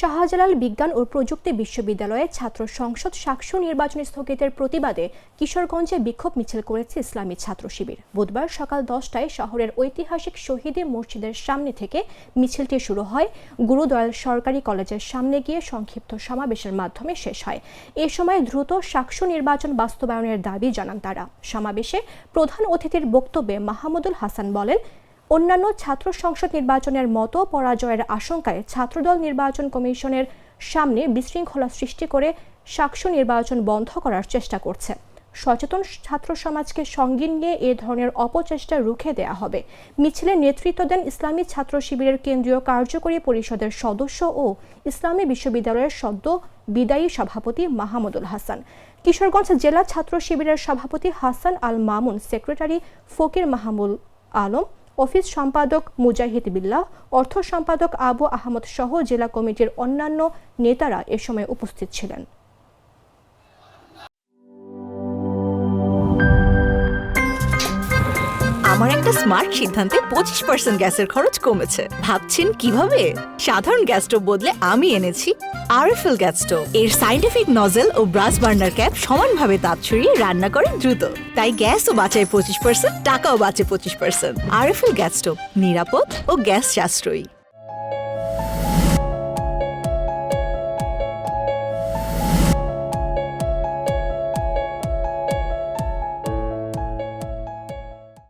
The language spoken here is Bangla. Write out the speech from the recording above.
শাহজালাল বিজ্ঞান ও প্রযুক্তি বিশ্ববিদ্যালয়ে ছাত্র সংসদ সাকসু নির্বাচন স্থগিতের প্রতিবাদে কিশোরগঞ্জে বিক্ষোভ মিছিল করেছে ইসলামী ছাত্র শিবির। বুধবার সকাল 10টায় শহরের ঐতিহাসিক শহীদে মসজিদের সামনে থেকে মিছিলটি শুরু হয়। গুরুদয়াল সরকারি কলেজের সামনে গিয়ে সংক্ষিপ্ত সমাবেশের মাধ্যমে শেষ হয়। এ সময় দ্রুত সাকসু নির্বাচন বাস্তবায়নের দাবি জানান তারা। সমাবেশে প্রধান অতিথির বক্তব্যে মাহমুদুল হাসান বলেন, অন্যান্য ছাত্র সংসদ নির্বাচনের মতো পরাজয়ের আশঙ্কায় ছাত্রদল নির্বাচন কমিশনের সামনে বিশৃঙ্খলা সৃষ্টি করে সাকসু নির্বাচন বন্ধ করার চেষ্টা করছে। সচেতন ছাত্র সমাজকে সঙ্গে নিয়ে এ ধরনের অপচেষ্টা রুখে দেয়া হবে। মিছিলে নেতৃত্ব দেন ইসলামী ছাত্র শিবিরের কেন্দ্রীয় কার্যকরী পরিষদের সদস্য ও ইসলামী বিশ্ববিদ্যালয়ের সদ্য বিদায়ী সভাপতি মাহমুদুল হাসান, কিশোরগঞ্জ জেলা ছাত্র শিবিরের সভাপতি হাসান আল মামুন, সেক্রেটারি ফকির মাহমুদ আলম, অফিস সম্পাদক মুজাহিদ বিল্লাহ, অর্থ সম্পাদক আবু আহমদ সহ জেলা কমিটির অন্যান্য নেতারা এ সময় উপস্থিত ছিলেন। আমার একটা স্মার্ট সিদ্ধান্তে 25% গ্যাসের খরচ কমেছে। ভাবছেন কিভাবে? সাধারণ গ্যাস স্টোভ বদলে আমি এনেছি আরএফএল গ্যাস স্টোভ। এর সাইন্টিফিক নজল ও ব্রাস বার্নার ক্যাপ সমানভাবে তাপ ছড়িয়ে রান্না করে দ্রুত, তাই গ্যাসও বাঁচায় 25%, টাকাও বাঁচে 25%। আরএফএল গ্যাস স্টোভ নিরাপদ ও গ্যাস সাশ্রয়ী।